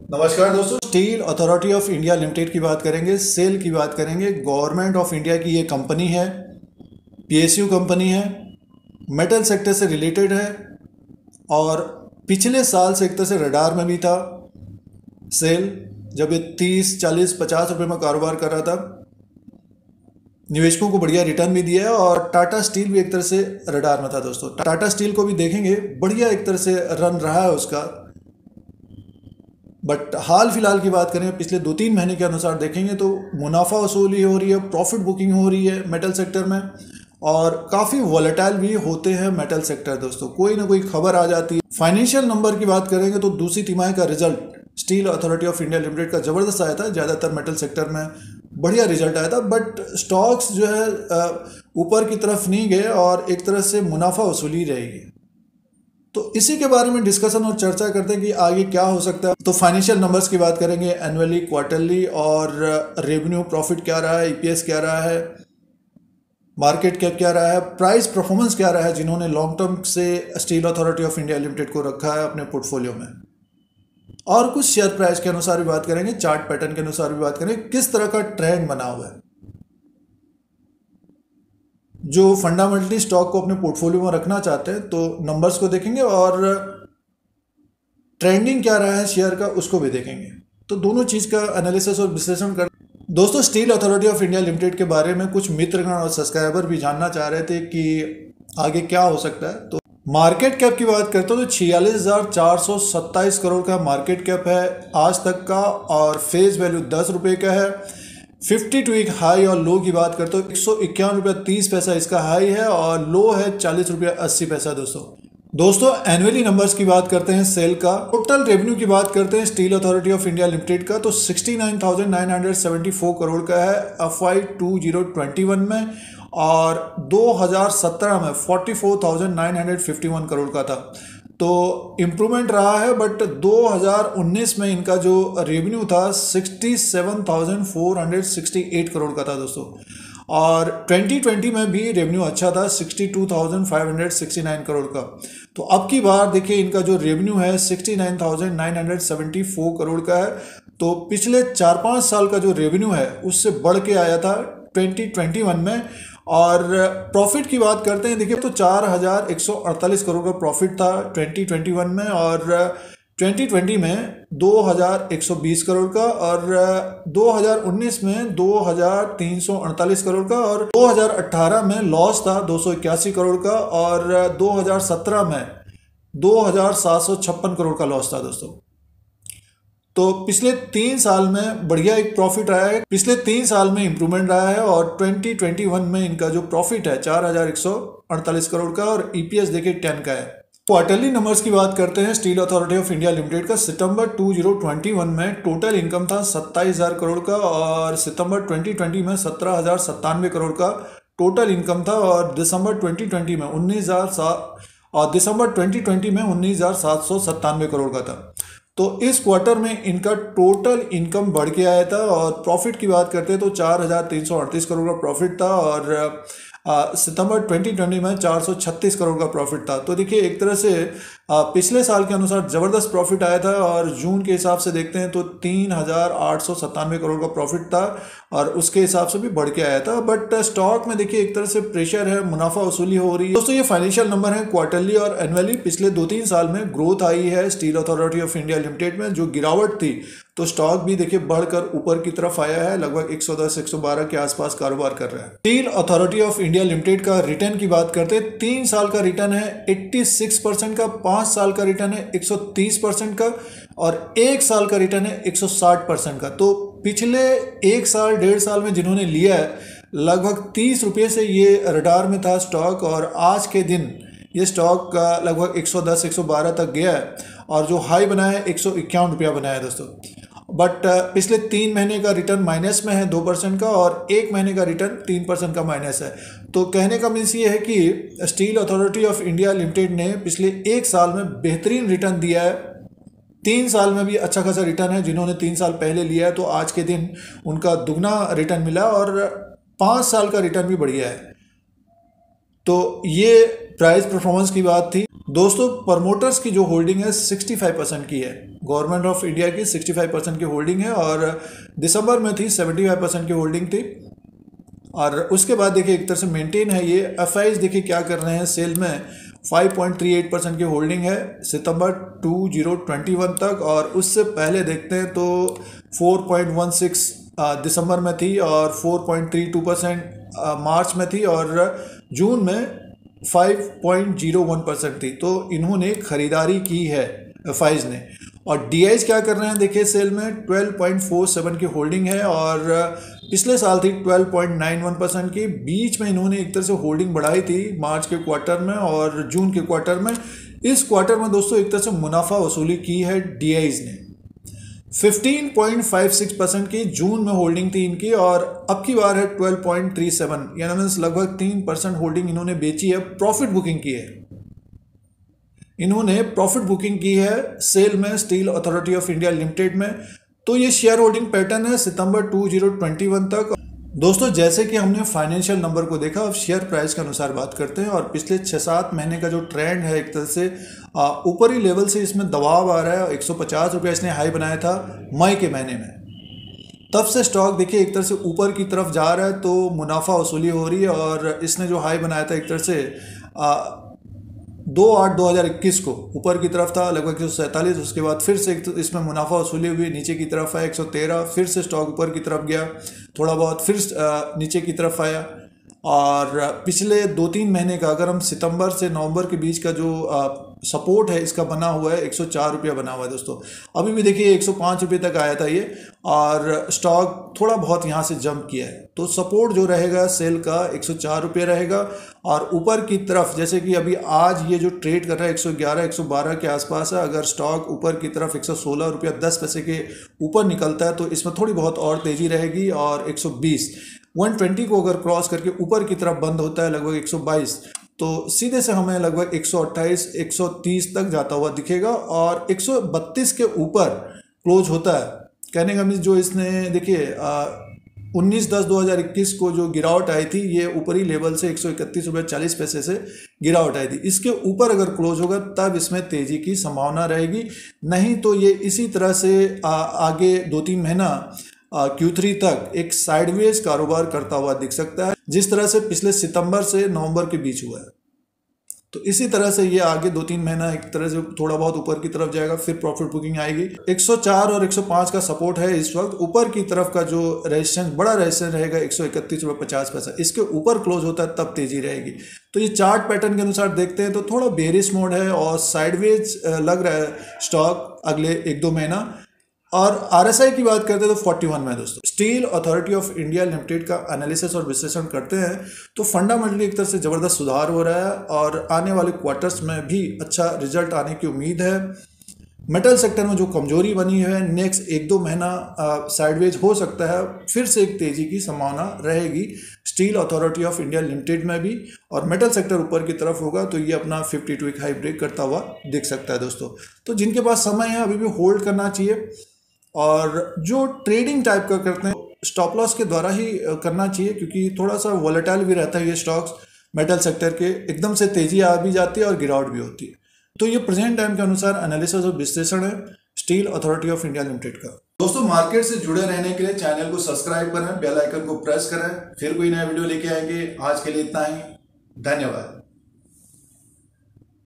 नमस्कार दोस्तों, steel authority of India limited की बात करेंगे, सेल की बात करेंगे। गवर्नमेंट ऑफ इंडिया की ये कंपनी है, पीएसयू कंपनी है, मेटल सेक्टर से रिलेटेड है और पिछले साल से एक तरह से रडार में भी था सेल। जब ये 30, 40, 50 रुपये में कारोबार कर रहा था, निवेशकों को बढ़िया रिटर्न भी दिया है और टाटा स्टील भी एक तरह से रडार में था। दोस्तों, टाटा स्टील को भी देखेंगे, बढ़िया एक तरह से रन रहा है उसका। बट हाल फिलहाल की बात करें, पिछले 2-3 महीने के अनुसार देखेंगे तो मुनाफा वसूली हो रही है, प्रॉफिट बुकिंग हो रही है मेटल सेक्टर में और काफ़ी वॉलेटाइल भी होते हैं मेटल सेक्टर। दोस्तों, कोई ना कोई खबर आ जाती है। फाइनेंशियल नंबर की बात करेंगे तो दूसरी तिमाही का result steel authority of India limited का ज़बरदस्त आया था। ज़्यादातर मेटल सेक्टर में बढ़िया रिजल्ट आया था, बट स्टॉक्स जो है ऊपर की तरफ नहीं गए और एक तरह से मुनाफा वसूली रहेगी। तो इसी के बारे में डिस्कशन और चर्चा करते हैं कि आगे क्या हो सकता है। तो फाइनेंशियल नंबर्स की बात करेंगे, एनुअली, क्वार्टरली और रेवेन्यू, प्रॉफिट क्या रहा है, ईपीएस क्या रहा है, मार्केट कैप क्या रहा है, प्राइस परफॉर्मेंस क्या रहा है जिन्होंने लॉन्ग टर्म से steel authority of India limited को रखा है अपने पोर्टफोलियो में, और कुछ शेयर प्राइस के अनुसार भी बात करेंगे, चार्ट पैटर्न के अनुसार भी बात करेंगे, किस तरह का ट्रेंड बना हुआ है। जो फंडामेंटली स्टॉक को अपने पोर्टफोलियो में रखना चाहते हैं तो नंबर्स को देखेंगे और ट्रेंडिंग क्या रहा है शेयर का उसको भी देखेंगे। तो दोनों चीज़ का एनालिसिस और विश्लेषण कर। दोस्तों, steel authority of India limited के बारे में कुछ मित्रगण और सब्सक्राइबर भी जानना चाह रहे थे कि आगे क्या हो सकता है। तो मार्केट कैप की बात करते हो तो 46,427 करोड़ का मार्केट कैप है आज तक का और फेस वैल्यू 10 रुपये का है। 52 हाई और लो की बात करते हो 151 रुपया 30 पैसा इसका हाई है और लो है 40 रुपया 80 पैसा। दोस्तों एनुअली नंबर्स की बात करते हैं सेल का। टोटल रेवेन्यू की बात करते हैं steel authority of India limited का तो 69,974 करोड़ का है FY 2021 में और 2017 में 44,951 करोड़ का था। तो इम्प्रूवमेंट रहा है, बट 2019 में इनका जो रेवेन्यू था 67,468 करोड़ का था दोस्तों, और 2020 में भी रेवेन्यू अच्छा था 62,569 करोड़ का। तो अब की बार देखिए इनका जो रेवेन्यू है 69,974 करोड़ का है। तो पिछले 4-5 साल का जो रेवेन्यू है उससे बढ़ के आया था 2021 में। और प्रॉफिट की बात करते हैं, देखिए तो 4,148 करोड़ का प्रॉफिट था 2021 में और 2020 में 2,120 करोड़ का और 2019 में 2,348 करोड़ का और 2018 में लॉस था 281 करोड़ का और 2017 में 2,756 करोड़ का लॉस था दोस्तों। तो पिछले 3 साल में बढ़िया एक प्रॉफिट रहा है, पिछले 3 साल में इंप्रूवमेंट रहा है और 2021 में इनका जो प्रॉफिट है 4,148 करोड़ का और ईपीएस देखिए 10 का है। क्वार्टरली नंबर्स की बात करते हैं steel authority of India limited का। सितंबर 2021 में टोटल इनकम था 27,000 करोड़ का और सितंबर 2020 में 17,097 करोड़ का टोटल इनकम था और दिसंबर 2020 में 19,797 करोड़ का था। तो इस क्वार्टर में इनका टोटल इनकम बढ़ के आया था और प्रॉफिट की बात करते हैं तो 4,338 करोड़ का प्रॉफिट था और सितंबर 2020 में 436 करोड़ का प्रॉफिट था। तो देखिए एक तरह से पिछले साल के अनुसार ज़बरदस्त प्रॉफिट आया था और जून के हिसाब से देखते हैं तो 3,897 करोड़ का प्रॉफिट था और उसके हिसाब से भी बढ़ के आया था। बट स्टॉक में देखिए एक तरह से प्रेशर है, मुनाफा वसूली हो रही है। दोस्तों, ये फाइनेंशियल नंबर है क्वार्टरली और एनुअली। पिछले 2-3 साल में ग्रोथ आई है steel authority of India limited में। जो गिरावट थी तो स्टॉक भी देखिए बढ़कर ऊपर की तरफ आया है, लगभग 110-112 के आसपास कारोबार कर रहा है। Steel authority of India limited का रिटर्न की बात करते हैं, 3 साल का रिटर्न है 86% का, 5 साल का रिटर्न है 130% का और 1 साल का रिटर्न है 160% का। तो पिछले 1 साल 1.5 साल में जिन्होंने लिया है लगभग 30 रुपये से ये रडार में था स्टॉक और आज के दिन ये स्टॉक का लगभग 110-112 तक गया है और जो हाई बना है 151 रुपया बनाया है दोस्तों। बट पिछले 3 महीने का रिटर्न माइनस में है 2% का और 1 महीने का रिटर्न 3% का माइनस है। तो कहने का मीन्स ये है कि steel authority of India limited ने पिछले 1 साल में बेहतरीन रिटर्न दिया है। 3 साल में भी अच्छा खासा रिटर्न है। जिन्होंने 3 साल पहले लिया है तो आज के दिन उनका दुगना रिटर्न मिला और 5 साल का रिटर्न भी बढ़िया है। तो ये प्राइस परफॉर्मेंस की बात थी दोस्तों, प्रमोटर्स की जो होल्डिंग है 65% की है, गवर्नमेंट ऑफ इंडिया की 65% की होल्डिंग है और दिसंबर में थी 75% की होल्डिंग थी। और उसके बाद देखिए एक तरह से मेंटेन है ये। एफआईज देखिए क्या कर रहे हैं, सेल में 5.38% की होल्डिंग है सितंबर 2021 तक, और उससे पहले देखते हैं तो 4.16 दिसंबर में थी और 4.32% मार्च में थी और जून में 5.01% थी। तो इन्होंने खरीदारी की है एफआईज ने। और डीआईज क्या कर रहे हैं देखिए, सेल में 12.47 की होल्डिंग है और पिछले साल थी 12.91% की। बीच में इन्होंने एक तरह से होल्डिंग बढ़ाई थी मार्च के क्वार्टर में और जून के क्वार्टर में। इस क्वार्टर में दोस्तों एक तरह से मुनाफा वसूली की है डीआईज ने। 15.56% की जून में होल्डिंग थी इनकी और अब की बार है 12.37, यानी मीन्स लगभग 3% होल्डिंग इन्होंने बेची है, प्रॉफिट बुकिंग की है। इन्होंने प्रॉफिट बुकिंग की है सेल में steel authority of India limited में। तो ये शेयर होल्डिंग पैटर्न है सितंबर 2021 तक। दोस्तों जैसे कि हमने फाइनेंशियल नंबर को देखा, अब शेयर प्राइस के अनुसार बात करते हैं। और पिछले 6-7 महीने का जो ट्रेंड है, एक तरह से ऊपरी लेवल से इसमें दबाव आ रहा है। 150 रुपये इसने हाई बनाया था मई के महीने में, तब से स्टॉक देखिए एक तरह से ऊपर की तरफ जा रहा है, तो मुनाफा वसूली हो रही है। और इसने जो हाई बनाया था एक तरह से 2/8/2021 को ऊपर की तरफ था लगभग 147, उसके बाद फिर से इसमें मुनाफा वसूली हुई, नीचे की तरफ आया 113, फिर से स्टॉक ऊपर की तरफ गया थोड़ा बहुत, फिर नीचे की तरफ आया। और पिछले 2-3 महीने का अगर हम सितंबर से नवंबर के बीच का जो सपोर्ट है इसका बना हुआ है 104 रुपया बना हुआ है दोस्तों। अभी भी देखिए 105 रुपये तक आया था ये और स्टॉक थोड़ा बहुत यहाँ से जंप किया है। तो सपोर्ट जो रहेगा सेल का 104 रुपये रहेगा। और ऊपर की तरफ जैसे कि अभी आज ये जो ट्रेड कर रहा है 111-112 के आसपास है, अगर स्टॉक ऊपर की तरफ 116 रुपया 10 पैसे के ऊपर निकलता है तो इसमें थोड़ी बहुत और तेज़ी रहेगी। और 120 को अगर क्रॉस करके ऊपर की तरफ बंद होता है लगभग 122, तो सीधे से हमें लगभग 128-130 तक जाता हुआ दिखेगा। और 132 के ऊपर क्लोज होता है, कहने का मीन्स जो इसने देखिए 19/10/2021 को जो गिरावट आई थी, ये ऊपरी लेवल से 131 रुपये 40 पैसे से गिरावट आई थी। इसके ऊपर अगर क्लोज होगा तब इसमें तेज़ी की संभावना रहेगी, नहीं तो ये इसी तरह से आगे 2-3 महीना Q3 तक एक साइडवेज कारोबार करता हुआ दिख सकता है, जिस तरह से पिछले सितंबर से नवंबर के बीच हुआ है। तो इसी तरह से ये आगे 2-3 महीना एक तरह से थोड़ा बहुत ऊपर की तरफ जाएगा, फिर प्रॉफिट बुकिंग आएगी। 104 और 105 का सपोर्ट है इस वक्त। ऊपर की तरफ का जो रेजिस्टेंस, बड़ा रेजिस्टेंस रहेगा 131 रुपये 50 पैसा, इसके ऊपर क्लोज होता है तब तेजी रहेगी। तो ये चार्ट पैटर्न के अनुसार देखते हैं तो थोड़ा बेरिश मोड है और साइडवेज लग रहा है स्टॉक अगले 1-2 महीना। और आरएसआई की बात करते हैं तो 41 में दोस्तों। Steel authority of India limited का एनालिसिस और विश्लेषण करते हैं तो फंडामेंटली एक तरह से ज़बरदस्त सुधार हो रहा है और आने वाले क्वार्टर्स में भी अच्छा रिजल्ट आने की उम्मीद है। मेटल सेक्टर में जो कमजोरी बनी है, नेक्स्ट 1-2 महीना साइडवेज हो सकता है, फिर से एक तेज़ी की संभावना रहेगी steel authority of India limited में भी। और मेटल सेक्टर ऊपर की तरफ होगा तो ये अपना 52 वीक हाई ब्रेक करता हुआ दिख सकता है दोस्तों। तो जिनके पास समय है अभी भी होल्ड करना चाहिए, और जो ट्रेडिंग टाइप का करते हैं स्टॉप लॉस के द्वारा ही करना चाहिए, क्योंकि थोड़ा सा वॉलेटाइल भी रहता है ये स्टॉक्स मेटल सेक्टर के, एकदम से तेज़ी आ भी जाती है और गिरावट भी होती है। तो ये प्रेजेंट टाइम के अनुसार एनालिसिस और विश्लेषण है steel authority of India limited का। दोस्तों मार्केट से जुड़े रहने के लिए चैनल को सब्सक्राइब करें, बेल आइकन को प्रेस करें, फिर कोई नया वीडियो लेके आएंगे। आज के लिए इतना ही, धन्यवाद।